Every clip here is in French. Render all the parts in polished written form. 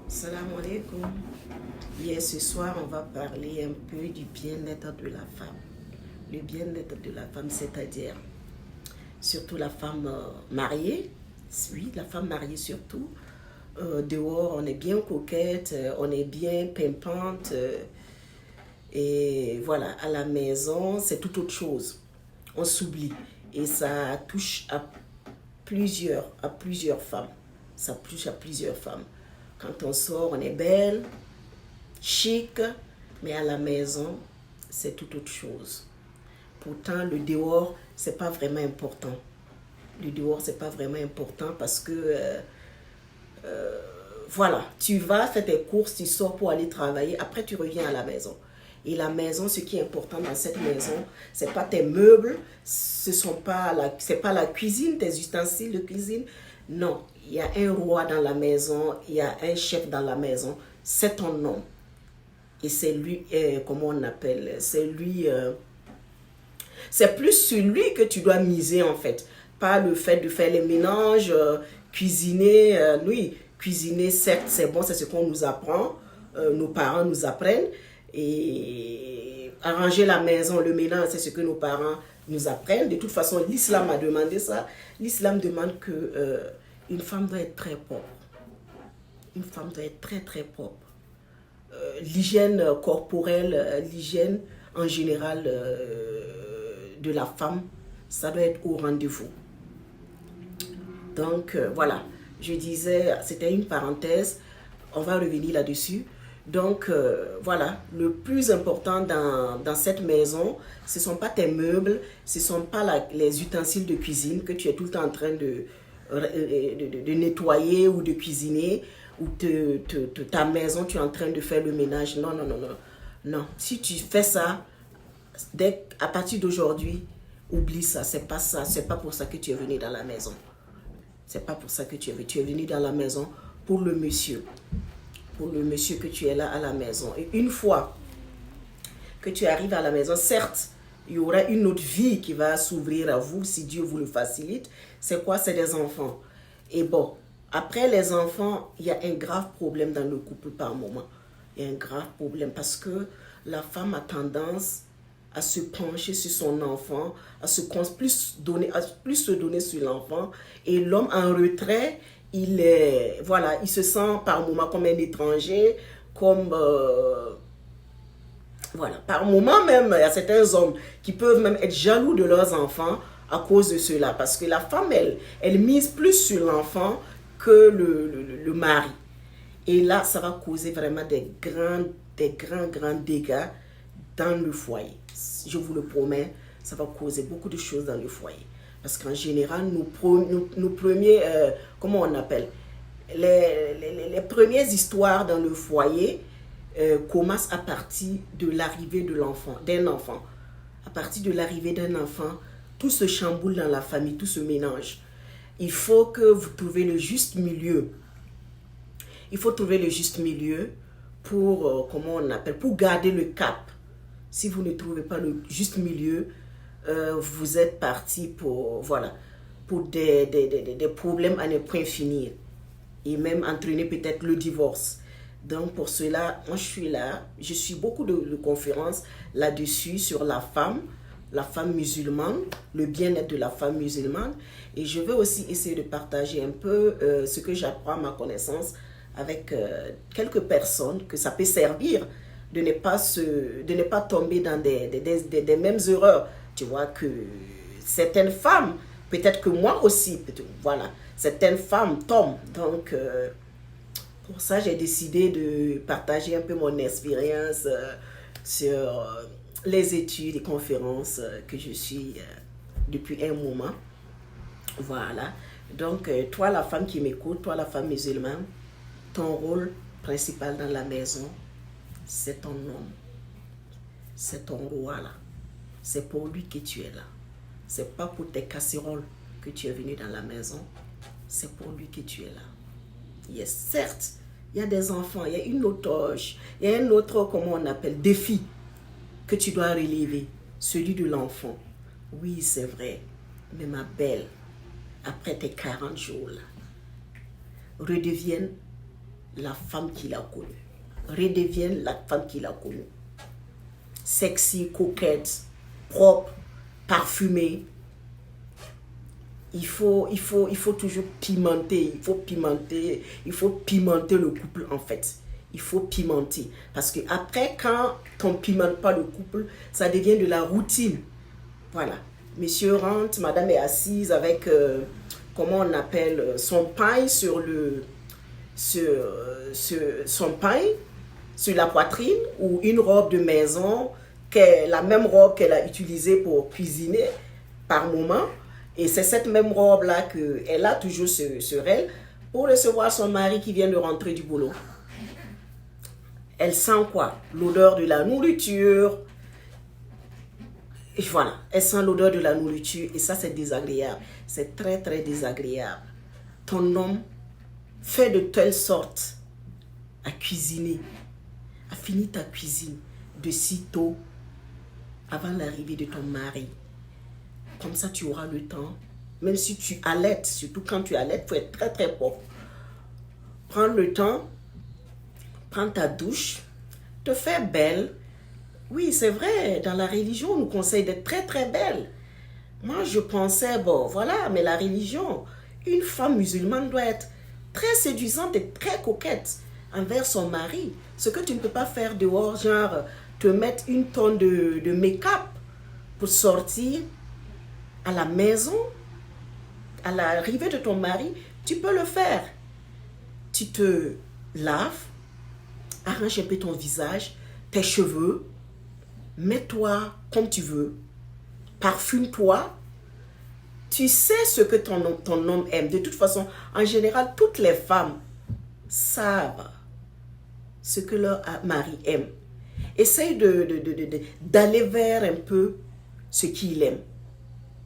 Salam alaikum. Ce soir, on va parler un peu du bien-être de la femme. Le bien-être de la femme, c'est-à-dire surtout la femme mariée. Oui, la femme mariée surtout. Dehors, on est bien coquette, on est bien pimpante. Et voilà, à la maison, c'est tout autre chose. On s'oublie. Et ça touche à plusieurs femmes. Ça touche à plusieurs femmes. Quand on sort, on est belle, chic, mais à la maison, c'est tout autre chose. Pourtant, le dehors, c'est pas vraiment important. Le dehors, c'est pas vraiment important parce que, voilà, tu vas faire tes courses, tu sors pour aller travailler, après tu reviens à la maison. Et la maison, ce qui est important dans cette maison, c'est pas tes meubles, c'est pas la cuisine, tes ustensiles de cuisine. Non, il y a un roi dans la maison, il y a un chef dans la maison, c'est ton homme. Et c'est lui, comment on appelle, c'est plus sur lui que tu dois miser en fait. Pas le fait de faire les ménages, cuisiner, oui, cuisiner certes c'est bon, c'est ce qu'on nous apprend, nos parents nous apprennent. Et arranger la maison, le ménage, c'est ce que nos parents nous apprennent. De toute façon, l'islam a demandé ça. L'islam demande que une femme doit être très propre. Une femme doit être très très propre. L'hygiène corporelle, l'hygiène en général de la femme, ça doit être au rendez-vous. Donc voilà, je disais, c'était une parenthèse, on va revenir là-dessus. Donc voilà, le plus important dans cette maison, ce ne sont pas tes meubles, ce ne sont pas les ustensiles de cuisine que tu es tout le temps en train de nettoyer ou de cuisiner, ou ta maison, tu es en train de faire le ménage. Non, non, non, non. Non, si tu fais ça, à partir d'aujourd'hui, oublie ça, c'est pas ça, c'est pas pour ça que tu es venu dans la maison. C'est pas pour ça que tu es venu dans la maison pour le monsieur. Pour le monsieur que tu es là à la maison. Et une fois que tu arrives à la maison, certes, il y aura une autre vie qui va s'ouvrir à vous si Dieu vous le facilite. C'est quoi? C'est des enfants. Et bon, après les enfants, il y a un grave problème dans le couple par moment. Il y a un grave problème parce que la femme a tendance à se pencher sur son enfant, plus se donner sur l'enfant. Et l'homme en retrait, il se sent par moment comme un étranger, comme voilà, par moment même, il y a certains hommes qui peuvent même être jaloux de leurs enfants à cause de cela, parce que la femme, elle mise plus sur l'enfant que le mari. Et là, ça va causer vraiment des grands dégâts dans le foyer. Je vous le promets, ça va causer beaucoup de choses dans le foyer. Parce qu'en général, nos premiers, comment on appelle, les premières histoires dans le foyer commencent à partir de l'arrivée d'un enfant. À partir de l'arrivée d'un enfant, tout se chamboule dans la famille, tout se mélange. Il faut que vous trouviez le juste milieu. Il faut trouver le juste milieu pour, comment on appelle, pour garder le cap. Si vous ne trouvez pas le juste milieu, vous êtes parti pour, voilà, pour des problèmes à ne point finir. Et même entraîner peut-être le divorce. Donc pour cela, moi je suis là. Je suis beaucoup de conférences là-dessus sur la femme musulmane, le bien-être de la femme musulmane. Et je vais aussi essayer de partager un peu ce que j'apprends à ma connaissance avec quelques personnes que ça peut servir de ne pas tomber dans des mêmes erreurs. Tu vois que certaines femmes, peut-être que moi aussi, voilà, certaines femmes tombent. Donc, pour ça, j'ai décidé de partager un peu mon expérience sur les études et conférences que je suis depuis un moment. Voilà. Donc, toi, la femme qui m'écoute, toi, la femme musulmane, ton rôle principal dans la maison, c'est ton homme. C'est ton roi là. C'est pour lui que tu es là. C'est pas pour tes casseroles que tu es venu dans la maison. C'est pour lui que tu es là. Yes, certes, il y a des enfants, il y a une autre, il y a un autre, comment on appelle, défi que tu dois relever. Celui de l'enfant. Oui, c'est vrai. Mais ma belle, après tes 40 jours là, redevienne la femme qu'il a connue. Redevienne la femme qu'il a connue. Sexy, coquette, propre, parfumée. Il faut toujours pimenter. Il faut pimenter le couple en fait. Il faut pimenter. Parce que après, quand on ne pimente pas le couple, ça devient de la routine. Voilà. Monsieur rentre, madame est assise avec, comment on appelle, son pain sur son pain sur la poitrine ou une robe de maison, la même robe qu'elle a utilisée pour cuisiner par moment. Et c'est cette même robe-là qu'elle a toujours sur elle pour recevoir son mari qui vient de rentrer du boulot. Elle sent quoi? L'odeur de la nourriture. Et voilà, elle sent l'odeur de la nourriture et ça c'est désagréable. C'est très très désagréable. Ton homme fait de telle sorte à cuisiner, à finir ta cuisine de sitôt avant l'arrivée de ton mari. Comme ça, tu auras le temps. Même si tu allaites, surtout quand tu allaites, il faut être très très propre. Prends le temps, prends ta douche, te faire belle. Oui, c'est vrai, dans la religion, on nous conseille d'être très très belle. Moi, je pensais, bon, voilà, mais la religion, une femme musulmane doit être très séduisante et très coquette envers son mari. Ce que tu ne peux pas faire dehors, genre te mettre une tonne de make-up pour sortir à la maison, à l'arrivée de ton mari, tu peux le faire. Tu te laves, arrange un peu ton visage, tes cheveux, mets-toi comme tu veux, parfume-toi. Tu sais ce que ton homme aime. De toute façon, en général, toutes les femmes savent ce que leur mari aime. Essaye d'aller vers un peu ce qu'il aime.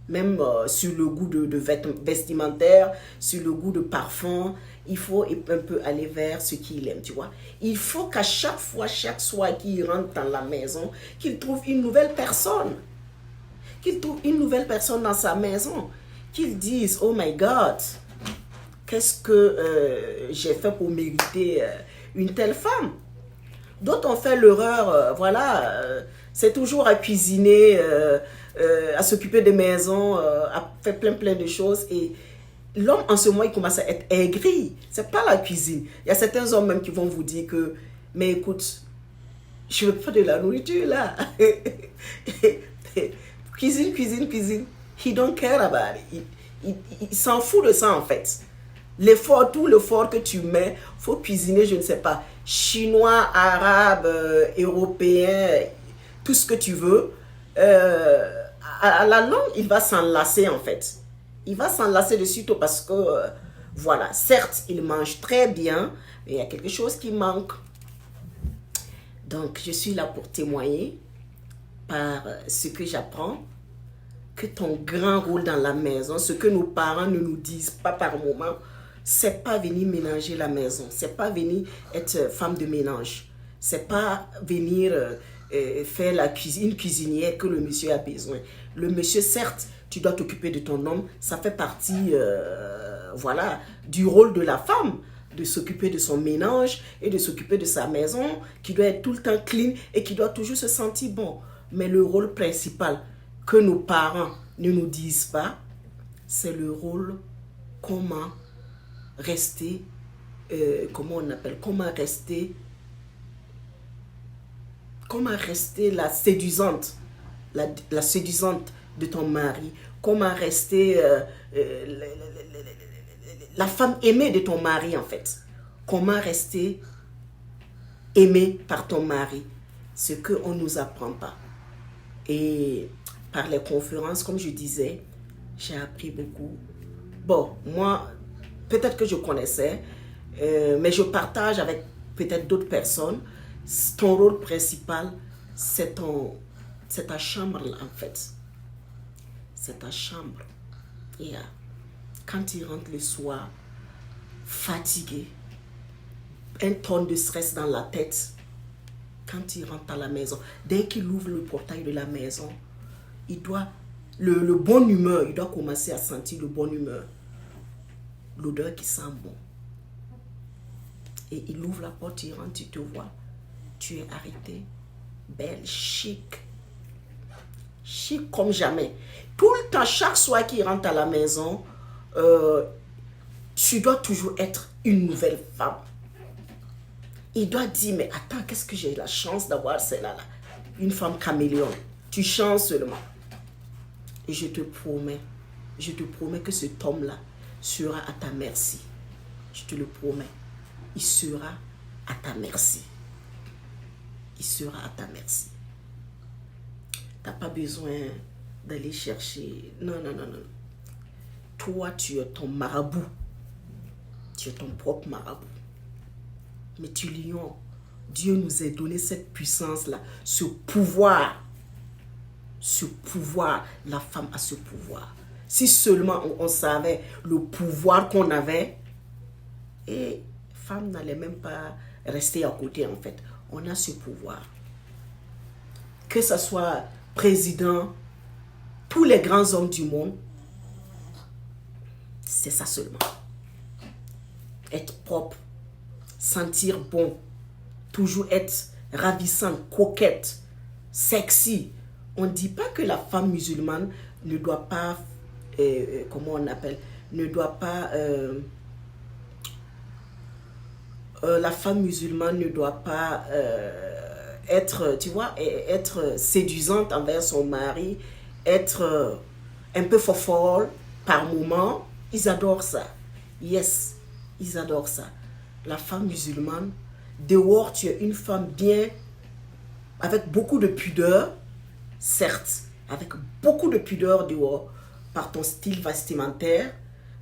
Même sur le goût de vestimentaire, sur le goût de parfum, il faut un peu aller vers ce qu'il aime, tu vois. Il faut qu'à chaque fois, chaque soir qu'il rentre dans la maison, qu'il trouve une nouvelle personne. Qu'il trouve une nouvelle personne dans sa maison. Qu'il dise, oh my God, qu'est-ce que j'ai fait pour mériter une telle femme. D'autres ont fait l'erreur, voilà, c'est toujours à cuisiner, à s'occuper des maisons, à faire plein de choses. Et l'homme, en ce moment, il commence à être aigri. C'est pas la cuisine. Il y a certains hommes même qui vont vous dire que, mais écoute, je veux pas de la nourriture là. Cuisine. He don't care about it. Il s'en fout de ça en fait. Tout l'effort que tu mets, faut cuisiner, je ne sais pas, chinois, arabe, européen, tout ce que tu veux. À la longue, il va s'enlacer en fait. Il va s'enlacer de suite parce que, voilà, certes, il mange très bien, mais il y a quelque chose qui manque. Donc, je suis là pour témoigner par ce que j'apprends, que ton grand rôle dans la maison, ce que nos parents ne nous disent pas par moment, c'est pas venir ménager la maison, c'est pas venir être femme de ménage, c'est pas venir faire une cuisinière que le monsieur a besoin. Le monsieur, certes, tu dois t'occuper de ton homme, ça fait partie, voilà, du rôle de la femme, de s'occuper de son ménage et de s'occuper de sa maison, qui doit être tout le temps clean et qui doit toujours se sentir bon. Mais le rôle principal que nos parents ne nous disent pas, c'est le rôle comment rester, comment rester la séduisante, la séduisante de ton mari, comment rester la femme aimée de ton mari en fait, comment rester aimée par ton mari, ce qu'on ne nous apprend pas. Et par les conférences, comme je disais, j'ai appris beaucoup. Bon, moi, peut-être que je connaissais, mais je partage avec peut-être d'autres personnes. Ton rôle principal, c'est ta chambre en fait. C'est ta chambre. Et quand il rentre le soir, fatigué, un tonne de stress dans la tête, quand il rentre à la maison, dès qu'il ouvre le portail de la maison, il doit, le bon humeur, il doit commencer à sentir le bon humeur. L'odeur qui sent bon. Et il ouvre la porte, il rentre, tu te vois. Tu es arrêté, belle, chic. Chic comme jamais. Tout le temps, chaque soir qu'il rentre à la maison, tu dois toujours être une nouvelle femme. Il doit dire, mais attends, qu'est-ce que j'ai la chance d'avoir celle-là, là? Une femme caméléon. Tu changes seulement. Et je te promets que cet homme-là sera à ta merci. Je te le promets. Il sera à ta merci. Il sera à ta merci. Tu n'as pas besoin d'aller chercher. Non, non, non, non. Toi, tu es ton marabout. Tu es ton propre marabout. Mais tu l'ignores. Dieu nous a donné cette puissance-là, ce pouvoir. Ce pouvoir, la femme a ce pouvoir. Si seulement on savait le pouvoir qu'on avait, et femme n'allait même pas rester à côté en fait. On a ce pouvoir. Que ce soit président, tous les grands hommes du monde, c'est ça seulement. Être propre, sentir bon, toujours être ravissante, coquette, sexy. On ne dit pas que la femme musulmane ne doit pas, comment on appelle, ne doit pas, la femme musulmane ne doit pas être, tu vois, être séduisante envers son mari, être un peu fofolle par moment. Ils adorent ça. Yes, ils adorent ça. La femme musulmane, dehors, tu es une femme bien, avec beaucoup de pudeur, certes, avec beaucoup de pudeur dehors, par ton style vestimentaire,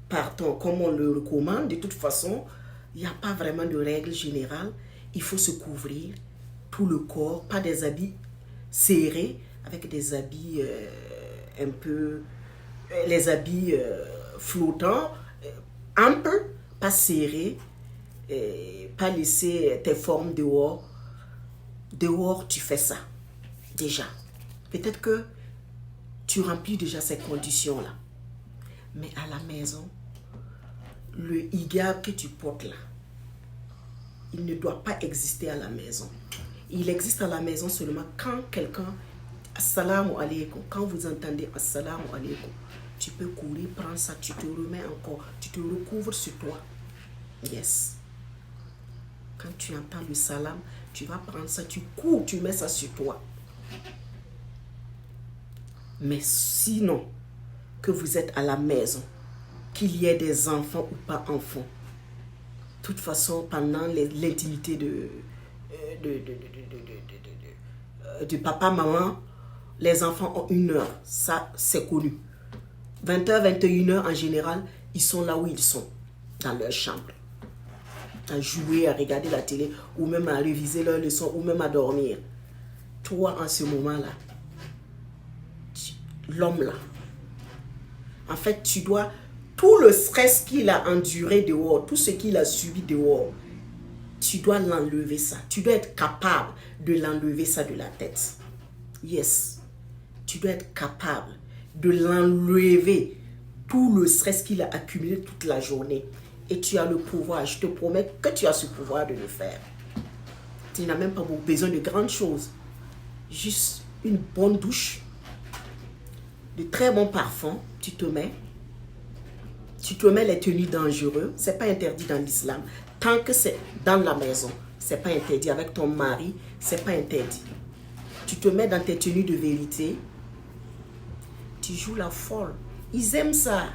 par ton, comme on le recommande. De toute façon, il n'y a pas vraiment de règle générale. Il faut se couvrir tout le corps, pas des habits serrés, avec des habits un peu, les habits flottants, amples, pas serrés, pas laisser tes formes dehors. Dehors, tu fais ça, déjà. Peut-être que tu remplis déjà ces conditions-là. Mais à la maison, le hijab que tu portes là, il ne doit pas exister à la maison. Il existe à la maison seulement quand quelqu'un, assalamu alaikum, quand vous entendez assalamu alaikum, tu peux courir, prendre ça, tu te remets encore, tu te recouvres sur toi. Yes. Quand tu entends le salam, tu vas prendre ça, tu cours, tu mets ça sur toi. Mais sinon, que vous êtes à la maison, qu'il y ait des enfants ou pas enfants, de toute façon, pendant l'intimité de papa, maman, les enfants ont 1 heure. Ça, c'est connu. 20h, 21h, en général, ils sont là où ils sont, dans leur chambre. À jouer, à regarder la télé, ou même à réviser leurs leçons, ou même à dormir. Toi, en ce moment-là, l'homme là, en fait, tu dois, tout le stress qu'il a enduré dehors, tout ce qu'il a subi dehors, tu dois l'enlever ça. Tu dois être capable de l'enlever ça de la tête. Yes. Tu dois être capable de l'enlever, tout le stress qu'il a accumulé toute la journée. Et tu as le pouvoir, je te promets que tu as ce pouvoir de le faire. Tu n'as même pas besoin de grandes choses. Juste une bonne douche, de très bons parfums, tu te mets les tenues dangereuses, c'est pas interdit dans l'islam. Tant que c'est dans la maison, c'est pas interdit. Avec ton mari, c'est pas interdit. Tu te mets dans tes tenues de vérité, tu joues la folle. Ils aiment ça.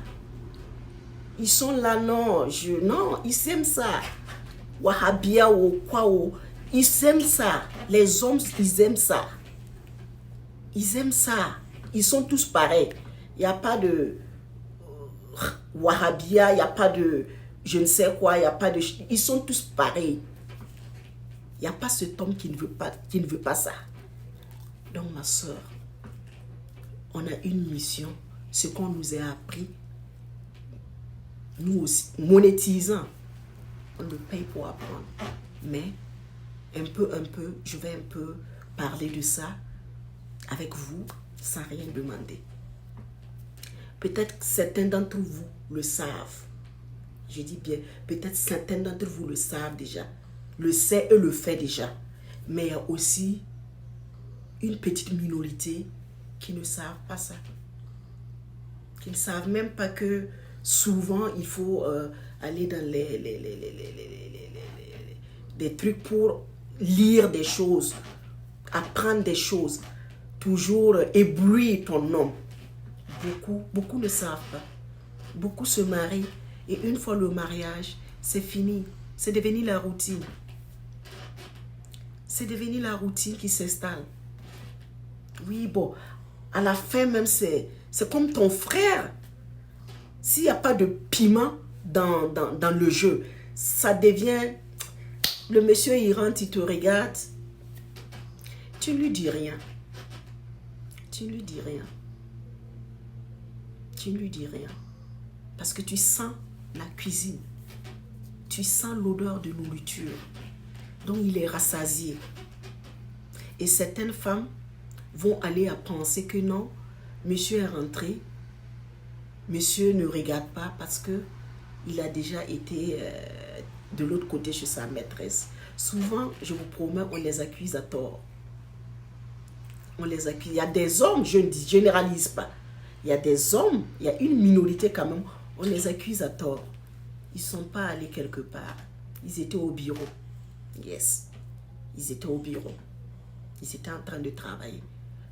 Ils sont là, non, ils aiment ça. Wahhabia ou quoi, ils aiment ça. Les hommes, ils aiment ça. Ils aiment ça. Ils sont tous pareils. Il n'y a pas de Wahhabia, il n'y a pas de je ne sais quoi, il n'y a pas de... Ils sont tous pareils. Il n'y a pas cet homme qui ne veut pas ça. Donc, ma soeur, on a une mission. Ce qu'on nous a appris, nous aussi, monétisant, on le paye pour apprendre. Mais, un peu, je vais un peu parler de ça avec vous, sans rien demander. Peut-être que certains d'entre vous le savent. Je dis bien, peut-être certains d'entre vous le savent déjà. le sait et le fait déjà. Mais il y a aussi une petite minorité qui ne savent pas ça. Qui ne savent même pas que souvent il faut aller dans des trucs pour lire des choses, apprendre des choses, toujours éblouir ton homme. Beaucoup ne savent pas. Beaucoup se marient et une fois le mariage, c'est fini. C'est devenu la routine. C'est devenu la routine qui s'installe. Oui, bon, à la fin même, c'est comme ton frère. S'il n'y a pas de piment dans le jeu, ça devient... Le monsieur, il rentre, il te regarde. Tu ne lui dis rien. Tu ne lui dis rien. Tu ne lui dis rien. Parce que tu sens la cuisine. Tu sens l'odeur de nourriture. Donc, il est rassasié. Et certaines femmes vont aller à penser que non, monsieur est rentré, monsieur ne regarde pas parce que il a déjà été de l'autre côté chez sa maîtresse. Souvent, je vous promets, on les accuse à tort. On les accuse. Il y a des hommes, je ne généralise pas. Il y a des hommes, il y a une minorité quand même, on les accuse à tort. Ils ne sont pas allés quelque part. Ils étaient au bureau. Yes. Ils étaient au bureau. Ils étaient en train de travailler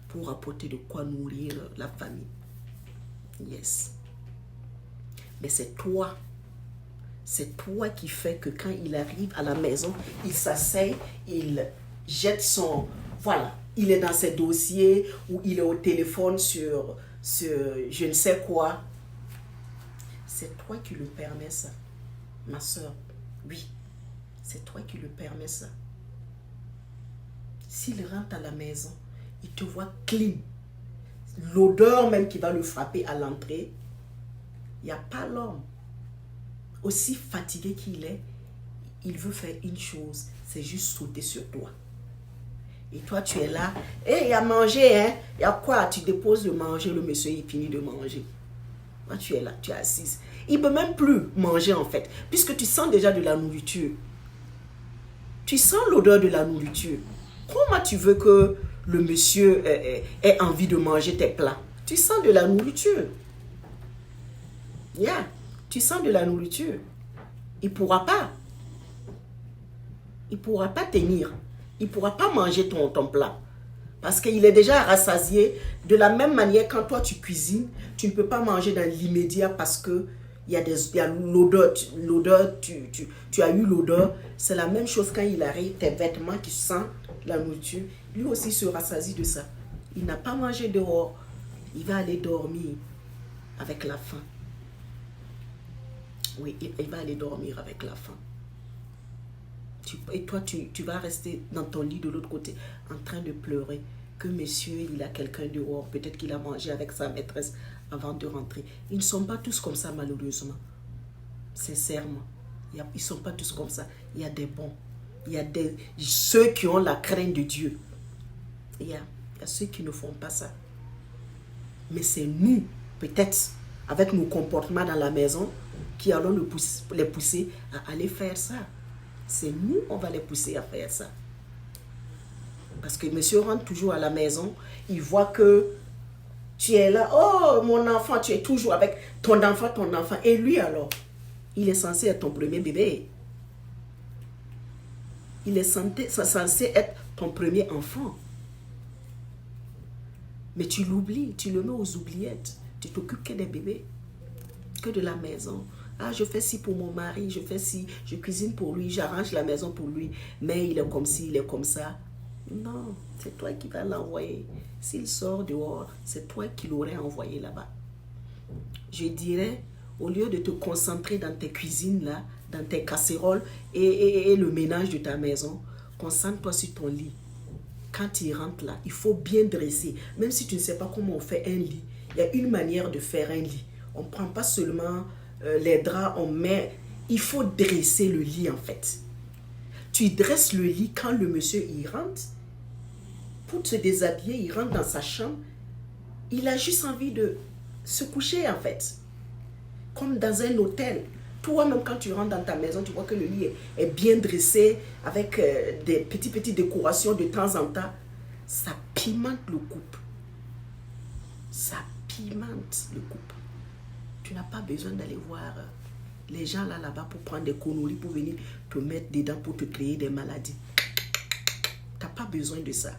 pour apporter de quoi nourrir la famille. Yes. Mais c'est toi. C'est toi qui fais que quand il arrive à la maison, il s'asseye, il jette son... Voilà, il est dans ses dossiers ou il est au téléphone sur je ne sais quoi. C'est toi qui le permets ça, ma soeur. Oui, c'est toi qui le permets ça. S'il rentre à la maison, il te voit clean. L'odeur même qui va le frapper à l'entrée, il n'y a pas l'homme. Aussi fatigué qu'il est, il veut faire une chose, c'est juste sauter sur toi. Et toi, tu es là, et il y a mangé, hein? Il y a quoi? Tu déposes de manger, le monsieur, il finit de manger. Toi, tu es là, tu es assise. Il ne peut même plus manger, en fait, puisque tu sens déjà de la nourriture. Tu sens l'odeur de la nourriture. Comment tu veux que le monsieur ait envie de manger tes plats? Tu sens de la nourriture. Yeah. Tu sens de la nourriture. Il ne pourra pas. Il ne pourra pas tenir. Il ne pourra pas manger ton plat. Parce qu'il est déjà rassasié. De la même manière, quand toi tu cuisines, tu ne peux pas manger dans l'immédiat parce que il y a l'odeur. Tu as eu l'odeur. C'est la même chose quand il arrive, tes vêtements qui sentent la nourriture. Lui aussi se rassasie de ça. Il n'a pas mangé dehors. Il va aller dormir avec la faim. Oui, il va aller dormir avec la faim. Et toi, tu vas rester dans ton lit de l'autre côté en train de pleurer que monsieur, il a quelqu'un dehors. Peut-être qu'il a mangé avec sa maîtresse avant de rentrer. Ils ne sont pas tous comme ça, malheureusement. Sincèrement. Ils ne sont pas tous comme ça. Il y a des bons. Il y a ceux qui ont la crainte de Dieu. Il y a ceux qui ne font pas ça. Mais c'est nous, peut-être, avec nos comportements dans la maison, qui allons les pousser à aller faire ça. C'est nous, on va les pousser à faire ça. Parce que monsieur rentre toujours à la maison, il voit que tu es là. Oh, mon enfant, tu es toujours avec ton enfant. Et lui alors, il est censé être ton premier bébé. Il est censé être ton premier enfant. Mais tu l'oublies, tu le mets aux oubliettes. Tu t'occupes que des bébés, que de la maison. Ah, je fais ci pour mon mari, je fais ci, je cuisine pour lui, j'arrange la maison pour lui. Mais il est comme ci, il est comme ça. Non, c'est toi qui vas l'envoyer. S'il sort dehors, c'est toi qui l'aurais envoyé là-bas. Je dirais, au lieu de te concentrer dans tes cuisines là, dans tes casseroles et le ménage de ta maison, concentre-toi sur ton lit. Quand il rentre là, il faut bien dresser. Même si tu ne sais pas comment on fait un lit, il y a une manière de faire un lit. On ne prend pas seulement les draps, on met... Il faut dresser le lit en fait. Tu dresses le lit quand le monsieur il rentre. Pour se déshabiller, il rentre dans sa chambre. Il a juste envie de se coucher en fait. Comme dans un hôtel. Toi-même, quand tu rentres dans ta maison, tu vois que le lit est bien dressé, avec des petites décorations de temps en temps. Ça pimente le couple. Ça pimente le couple. Tu n'as pas besoin d'aller voir les gens là-bas pour prendre des conneries, pour venir te mettre dedans, pour te créer des maladies. Tu n'as pas besoin de ça.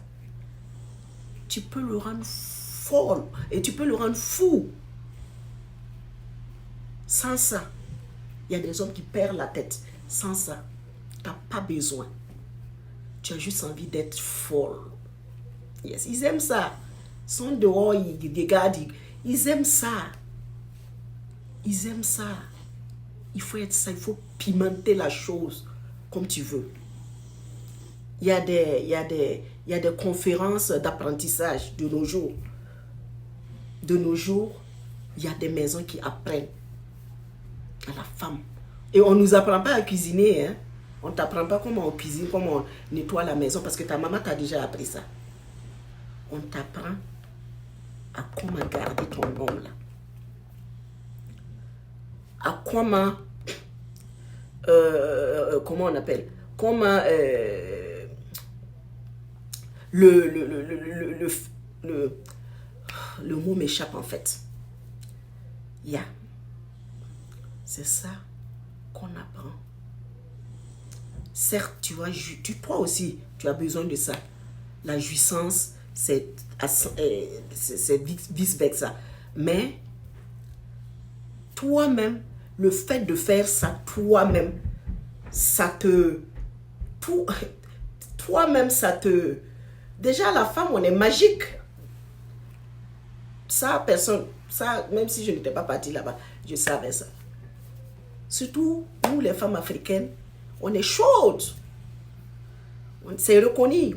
Tu peux le rendre folle et tu peux le rendre fou. Sans ça, il y a des hommes qui perdent la tête. Sans ça, tu n'as pas besoin. Tu as juste envie d'être folle. Yes, ils aiment ça. Ils sont dehors, ils regardent, ils aiment ça. Ils aiment ça. Il faut être ça, il faut pimenter la chose comme tu veux. Il y a des conférences d'apprentissage de nos jours. De nos jours, il y a des maisons qui apprennent à la femme. Et on ne nous apprend pas à cuisiner. Hein? On ne t'apprend pas comment on cuisine, comment on nettoie la maison, parce que ta maman t'a déjà appris ça. On t'apprend à comment garder ton homme là. À comment, comment on appelle, comment le mot m'échappe en fait. Yeah. C'est ça qu'on apprend. Certes, tu vois, toi aussi, tu as besoin de ça. La jouissance, c'est vice-versa. Mais toi-même, le fait de faire ça toi-même, ça te... Toi-même, ça te... Déjà, la femme, on est magique. Ça, personne... Ça, même si je n'étais pas partie là-bas, je savais ça. Surtout, nous, les femmes africaines, on est chaudes. C'est reconnu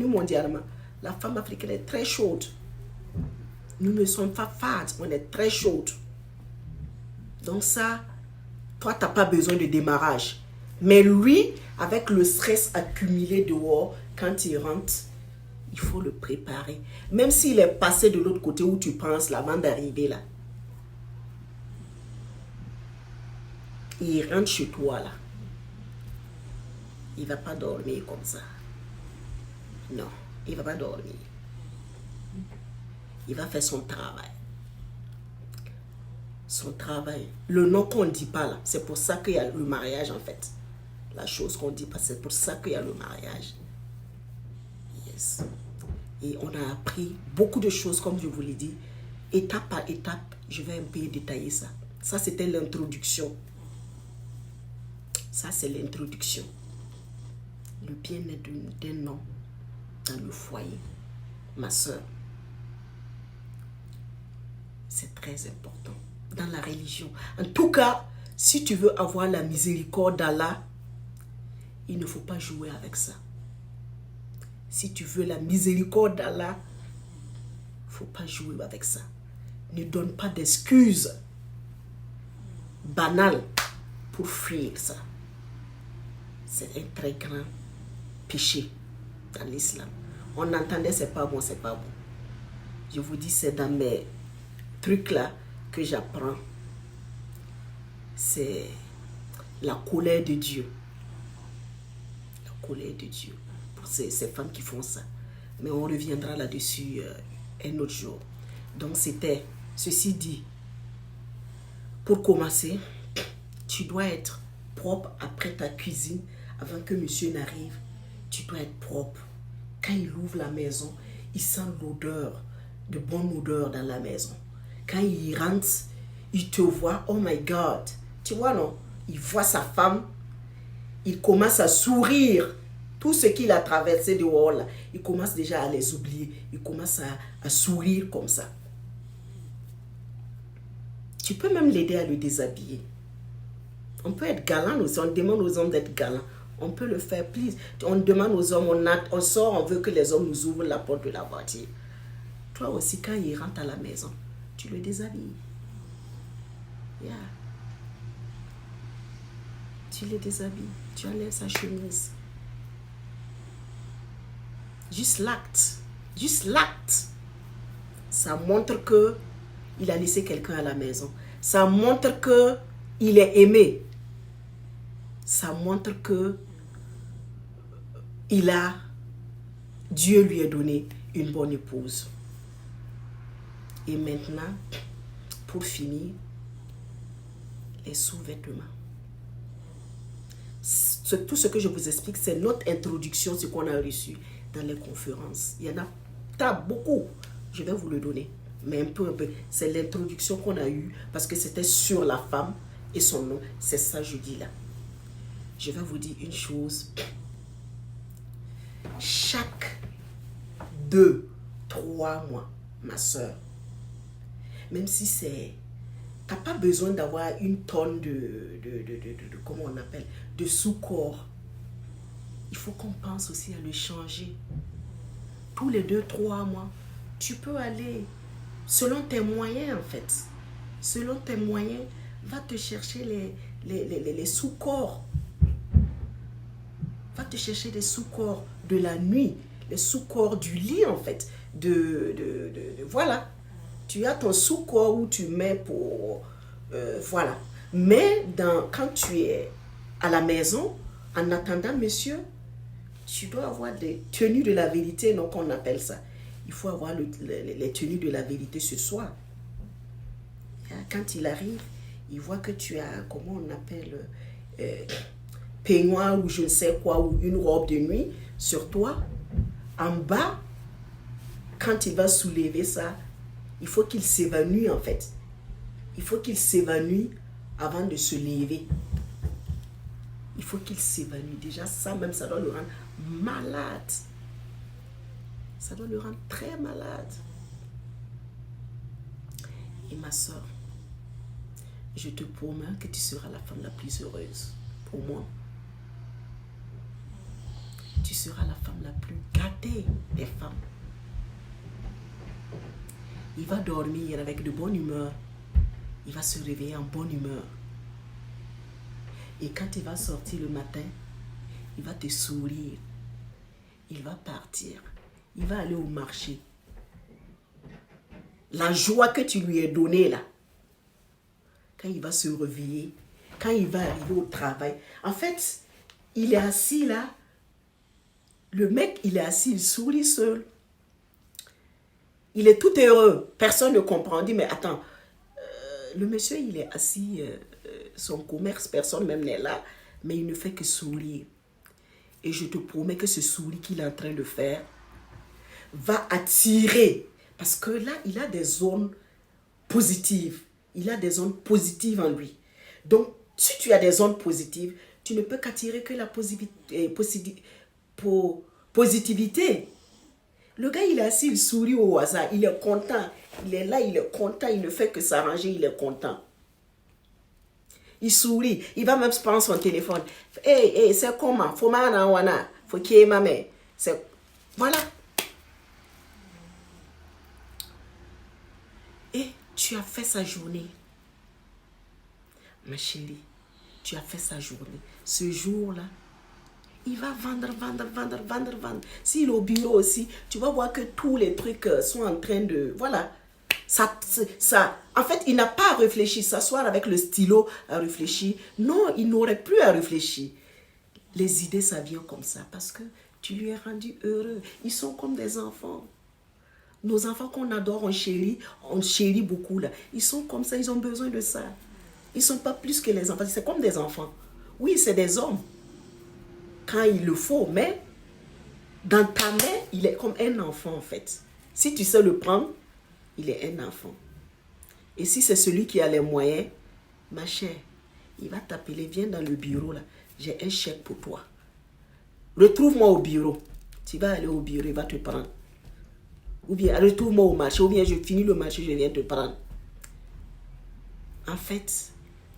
mondialement. La femme africaine est très chaude. Nous ne sommes pas fades, on est très chaudes. Donc ça, toi, tu n'as pas besoin de démarrage. Mais lui, avec le stress accumulé dehors, quand il rentre, il faut le préparer. Même s'il est passé de l'autre côté où tu penses, là, avant d'arriver là. Il rentre chez toi là. Il ne va pas dormir comme ça. Non, il ne va pas dormir. Il va faire son travail. Son travail. Le nom qu'on ne dit pas là, c'est pour ça qu'il y a le mariage en fait. La chose qu'on ne dit pas, c'est pour ça qu'il y a le mariage. Yes. Et on a appris beaucoup de choses, comme je vous l'ai dit. Étape par étape, je vais un peu détailler ça. Ça, c'était l'introduction. Ça, c'est l'introduction. Le bien-être d'un homme dans le foyer. Ma soeur, c'est très important. Dans la religion. En tout cas, si tu veux avoir la miséricorde d'Allah, il ne faut pas jouer avec ça. Si tu veux la miséricorde d'Allah, il ne faut pas jouer avec ça. Ne donne pas d'excuses banales pour fuir ça. C'est un très grand péché dans l'islam. On entendait c'est pas bon, c'est pas bon. Je vous dis, c'est dans mes trucs là que j'apprends. C'est la colère de Dieu. La colère de Dieu. Pour ces femmes qui font ça. Mais on reviendra là-dessus un autre jour. Donc c'était, ceci dit, pour commencer, tu dois être propre après ta cuisine. Avant que monsieur n'arrive, tu dois être propre. Quand il ouvre la maison, il sent l'odeur, de bonne odeur dans la maison. Quand il rentre, il te voit, oh my God. Tu vois, non? Il voit sa femme, il commence à sourire. Tout ce qu'il a traversé dehors, là, il commence déjà à les oublier. Il commence à sourire comme ça. Tu peux même l'aider à le déshabiller. On peut être galant aussi. On demande aux hommes d'être galants. On peut le faire, please. On demande aux hommes, on sort, on veut que les hommes nous ouvrent la porte de la voiture. Toi aussi, quand il rentre à la maison, tu le déshabilles. Yeah. Tu le déshabilles. Tu enlèves sa chemise. Juste l'acte. Juste l'acte. Ça montre que il a laissé quelqu'un à la maison. Ça montre que il est aimé, ça montre que Dieu lui a donné une bonne épouse. Et maintenant, pour finir, les sous-vêtements. Tout ce que je vous explique, c'est notre introduction, ce qu'on a reçu dans les conférences. Il y en a beaucoup. Je vais vous le donner. Mais un peu. C'est l'introduction qu'on a eue parce que c'était sur la femme et son nom. C'est ça, je dis là. Je vais vous dire une chose. Chaque 2-3 mois, ma soeur, même si c'est... Tu n'as pas besoin d'avoir une tonne comment on appelle, de sous-corps. Il faut qu'on pense aussi à le changer. Tous les 2-3 mois, tu peux aller, selon tes moyens en fait, selon tes moyens, va te chercher les sous-corps. Va te chercher des sous-corps de la nuit, les sous-corps du lit en fait. Voilà. Tu as ton sous-corps où tu mets pour... voilà. Mais quand tu es à la maison, en attendant, monsieur, tu dois avoir des tenues de la vérité, donc on appelle ça. Il faut avoir les tenues de la vérité ce soir. Quand il arrive, il voit que tu as, comment on appelle, peignoir ou je ne sais quoi, ou une robe de nuit sur toi. En bas, quand il va soulever ça, il faut qu'il s'évanouisse en fait. Il faut qu'il s'évanouisse avant de se lever. Il faut qu'il s'évanouisse. Déjà, ça même, ça doit le rendre malade. Ça doit le rendre très malade. Et ma soeur, je te promets que tu seras la femme la plus heureuse pour moi. Tu seras la femme la plus gâtée des femmes. Il va dormir avec de bonne humeur. Il va se réveiller en bonne humeur. Et quand il va sortir le matin, il va te sourire. Il va partir. Il va aller au marché. La joie que tu lui as donnée là, quand il va se réveiller, quand il va arriver au travail. En fait, il est assis là. Le mec, il est assis, il sourit seul. Il est tout heureux. Personne ne comprend. On dit, mais attends, le monsieur, il est assis, son commerce, personne même n'est là, mais il ne fait que sourire. Et je te promets que ce sourire qu'il est en train de faire va attirer. Parce que là, il a des zones positives. Il a des zones positives en lui. Donc, si tu as des zones positives, tu ne peux qu'attirer que la positivité. Le gars, il est assis, il sourit au hasard, il est content. Il est là, il est content, il ne fait que s'arranger, il est content. Il sourit, il va même prendre son téléphone. Hey, c'est comment? Faut wana, faut qu'il y ait ma mère. Voilà. Et tu as fait sa journée. Ma chérie, tu as fait sa journée. Ce jour-là, il va vendre. S'il est au bureau aussi, tu vas voir que tous les trucs sont en train de... Voilà. Ça, en fait, il n'a pas à réfléchir, s'asseoir avec le stylo à réfléchir. Non, il n'aurait plus à réfléchir. Les idées, ça vient comme ça parce que tu lui as rendu heureux. Ils sont comme des enfants. Nos enfants qu'on adore, on chérit beaucoup là. Ils sont comme ça, ils ont besoin de ça. Ils ne sont pas plus que les enfants, c'est comme des enfants. Oui, c'est des hommes. Quand il le faut, mais dans ta main, il est comme un enfant en fait. Si tu sais le prendre, il est un enfant. Et si c'est celui qui a les moyens, ma chère, il va t'appeler, viens dans le bureau là, j'ai un chèque pour toi. Retrouve-moi au bureau. Tu vas aller au bureau, il va te prendre. Ou bien retrouve-moi au marché, ou bien je finis le marché, je viens te prendre. En fait,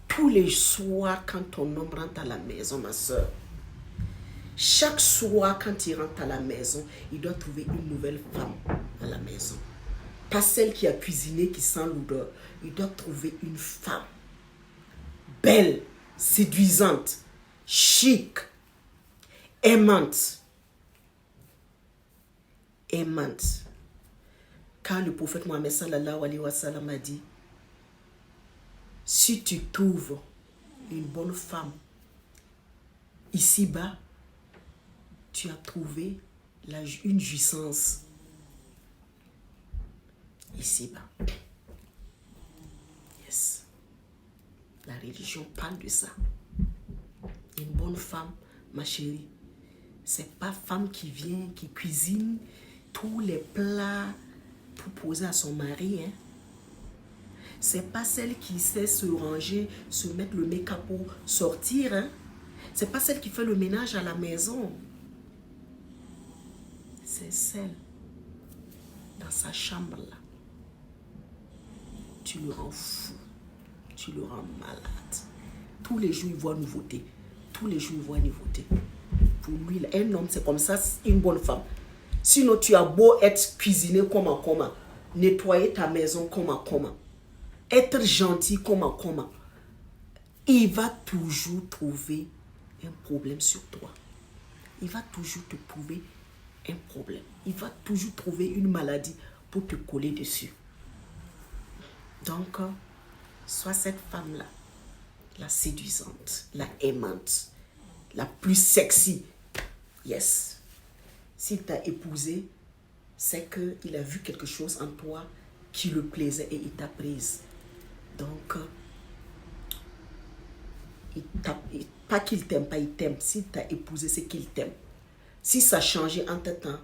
tous les soirs quand ton homme rentre à la maison, ma soeur, chaque soir quand il rentre à la maison, il doit trouver une nouvelle femme à la maison. Pas celle qui a cuisiné, qui sent l'odeur. Il doit trouver une femme belle, séduisante, chic, aimante. Aimante. Quand le prophète Mohammed sallallahu alayhi wa sallam a dit, si tu t'ouvres une bonne femme. Ici-bas, tu as trouvé une jouissance. Ici-bas. Yes. La religion parle de ça. Une bonne femme, ma chérie, c'est pas femme qui vient, qui cuisine tous les plats pour poser à son mari. Hein. C'est pas celle qui sait se ranger, se mettre le make-up pour sortir. Hein. C'est pas celle qui fait le ménage à la maison. C'est celle dans sa chambre là. Tu le rends fou. Tu le rends malade. Tous les jours, il voit nouveauté. Tous les jours, il voit nouveauté. Pour lui, un homme, c'est comme ça, une bonne femme. Sinon, tu as beau être cuisiné comment, nettoyer ta maison comment, être gentil comment. Il va toujours trouver un problème sur toi. Il va toujours te trouver un problème. Il va toujours trouver une maladie pour te coller dessus. Donc, sois cette femme-là, la séduisante, la aimante, la plus sexy. Yes. S'il t'a épousé, c'est qu'il a vu quelque chose en toi qui le plaisait et il t'a prise. Donc, pas qu'il t'aime pas, il t'aime. S'il t'a épousé, c'est qu'il t'aime. Si ça a changé entre temps,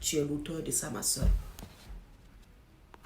tu es l'auteur de ça, ma soeur.